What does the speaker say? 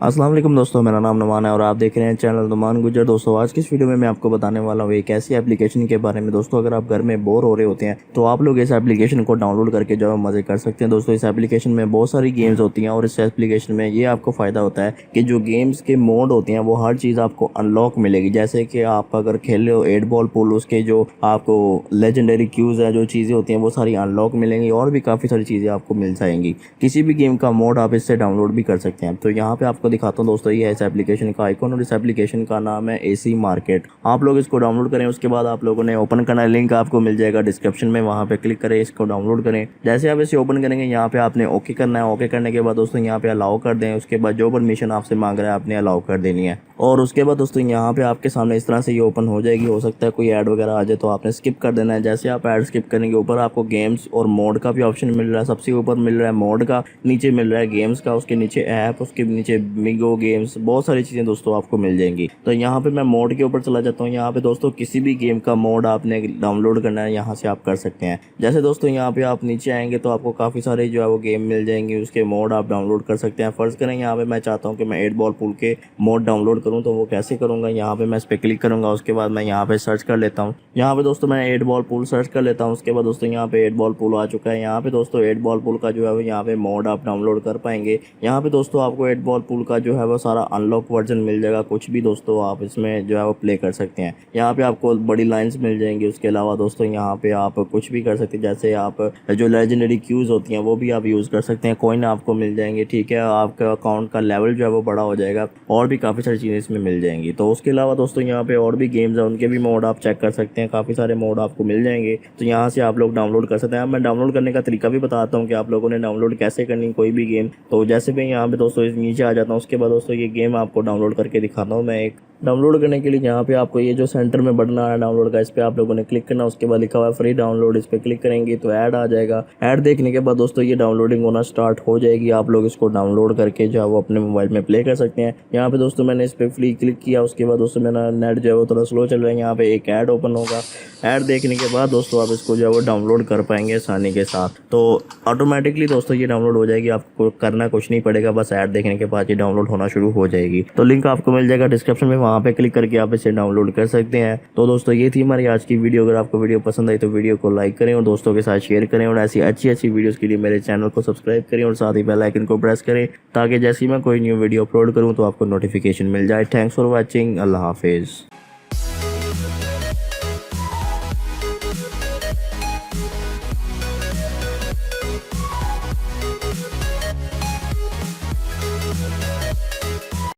अस्सलाम वालेकुम दोस्तों, मेरा नाम नुमान है और आप देख रहे हैं चैनल नुमान गुजर। दोस्तों आज की इस वीडियो में मैं आपको बताने वाला हूँ एक ऐसी एप्लीकेशन के बारे में। दोस्तों अगर आप घर में बोर हो रहे होते हैं तो आप लोग इस एप्लीकेशन को डाउनलोड करके जो है मज़े कर सकते हैं। दोस्तों इस एप्लीकेशन में बहुत सारी गेम्स होती हैं और इस एप्लीकेशन में ये आपको फ़ायदा होता है कि जो गेम्स के मोड होते हैं वो हर चीज़ आपको अनलॉक मिलेगी। जैसे कि आप अगर खेल रहे हो 8 बॉल पूल, उसके जो आपको लेजेंडरी क्यूज़ है, जो चीज़ें होती हैं वो सारी अनलॉक मिलेंगी और भी काफ़ी सारी चीज़ें आपको मिल जाएंगी। किसी भी गेम का मोड आप इससे डाउनलोड भी कर सकते हैं। तो यहाँ पे आपको दिखाता हूँ दोस्तों, ये है इस एप्लीकेशन का आइकॉन और इस एप्लीकेशन का नाम है एसी मार्केट। आप लोग इसको डाउनलोड करें, उसके बाद आप लोगों ने ओपन करना है। लिंक आपको मिल जाएगा डिस्क्रिप्शन में, वहाँ पे क्लिक करें, इसको डाउनलोड करें। जैसे आप इसे ओपन करेंगे यहाँ पे आपने ओके करना है। ओके करने के बाद दोस्तों यहाँ पे अलाउ कर दें। उसके बाद जो परमिशन आपसे मांग रहा है आपने अलाउ कर देनी है। और उसके बाद दोस्तों यहाँ पे आपके सामने इस तरह से ये ओपन हो जाएगी। हो सकता है कोई ऐड वगैरह आ जाए तो आपने स्किप कर देना है। जैसे आप ऐड स्किप करेंगे ऊपर आपको गेम्स और मोड का भी ऑप्शन मिल रहा है। सबसे ऊपर मिल रहा है मोड का, नीचे मिल रहा है गेम्स का, उसके नीचे ऐप, उसके नीचे मिगो गेम्स, बहुत सारी चीज़ें दोस्तों आपको मिल जाएंगी। तो यहाँ पे मैं मोड के ऊपर चला जाता हूँ। यहाँ पे दोस्तों किसी भी गेम का मोड आपने डाउनलोड करना है, यहाँ से आप कर सकते हैं। जैसे दोस्तों यहाँ पे आप नीचे आएंगे तो आपको काफ़ी सारे जो है वो गेम मिल जाएंगे, उसके मोड आप डाउनलोड कर सकते हैं। फर्ज करें यहाँ पे मैं चाहता हूँ कि मैं 8 बॉल पूल के मोड डाउनलोड करूँ, तो वो कैसे करूँगा, यहाँ पे मैं इस पर क्लिक करूँगा। उसके बाद मैं यहाँ पे सर्च कर लेता हूँ। यहाँ पे दोस्तों मैं 8 बॉल पूल सर्च कर लेता हूँ। उसके बाद दोस्तों यहाँ पे 8 बॉल पूल आ चुका है। यहाँ पे दोस्तों 8 बॉल पूल का जो है वो यहाँ पे मोड आप डाउनलोड कर पाएंगे। यहाँ पे दोस्तों आपको 8 बॉल पूल का जो है वो सारा अनलॉक वर्जन मिल जाएगा। कुछ भी दोस्तों आप इसमें जो है वो प्ले कर सकते हैं। यहाँ पे आपको बड़ी लाइंस मिल जाएंगी। उसके अलावा दोस्तों यहाँ पे आप कुछ भी कर सकते हैं। जैसे आप जो लेजेंडरी क्यूज होती हैं वो भी आप यूज़ कर सकते हैं। कॉइन आपको मिल जाएंगे, ठीक है। आपका अकाउंट का लेवल जो है वो बड़ा हो जाएगा और भी काफ़ी सारी चीज़ें इसमें मिल जाएंगी। तो उसके अलावा दोस्तों यहाँ पे और भी गेम्स हैं, उनके भी मोड आप चेक कर सकते हैं। काफ़ी सारे मोड आपको मिल जाएंगे, तो यहाँ से आप लोग डाउनलोड कर सकते हैं। मैं डाउनलोड करने का तरीका भी बताता हूँ कि आप लोगों ने डाउनलोड कैसे करनी कोई भी गेम। तो जैसे भी यहाँ पे दोस्तों नीचे आ जाता हूँ, उसके बाद दोस्तों ये गेम आपको डाउनलोड करके दिखाता हूँ मैं एक। डाउनलोड करने के लिए यहाँ पे आपको ये जो सेंटर में बटन आ रहा है डाउनलोड का, इस पर आप लोगों ने क्लिक करना। उसके बाद लिखा हुआ है फ्री डाउनलोड, इस पर क्लिक करेंगे तो ऐड आ जाएगा। ऐड देखने के बाद दोस्तों ये डाउनलोडिंग होना स्टार्ट हो जाएगी। आप लोग इसको डाउनलोड करके जो है वो अपने मोबाइल में प्ले कर सकते हैं। यहाँ पे दोस्तों मैंने इस पर फ्री क्लिक किया। उसके बाद दोस्तों मेरा नेट जो है वो थोड़ा स्लो चल रहा है। यहाँ पे एक ऐड ओपन होगा। ऐड देखने के बाद दोस्तों आप इसको जो है वो डाउनलोड कर पाएंगे आसानी के साथ। तो ऑटोमेटिकली दोस्तों ये डाउनलोड हो जाएगी, आपको करना कुछ नहीं पड़ेगा, बस ऐड देखने के बाद ये डाउनलोड होना शुरू हो जाएगी। तो लिंक आपको मिल जाएगा डिस्क्रिप्शन में, वहाँ पे क्लिक करके आप इसे डाउनलोड कर सकते हैं। तो दोस्तों ये थी हमारी आज की वीडियो। अगर आपको वीडियो पसंद आई तो वीडियो को लाइक करें और दोस्तों के साथ शेयर करें, और ऐसी अच्छी अच्छी वीडियोज़ के लिए मेरे चैनल को सब्सक्राइब करें और साथ ही बेल आइकन को प्रेस करें, ताकि जैसे ही मैं कोई न्यू वीडियो अपलोड करूँ तो आपको नोटिफिकेशन मिल जाए। Thanks for watching. अल्लाह हाफिज़।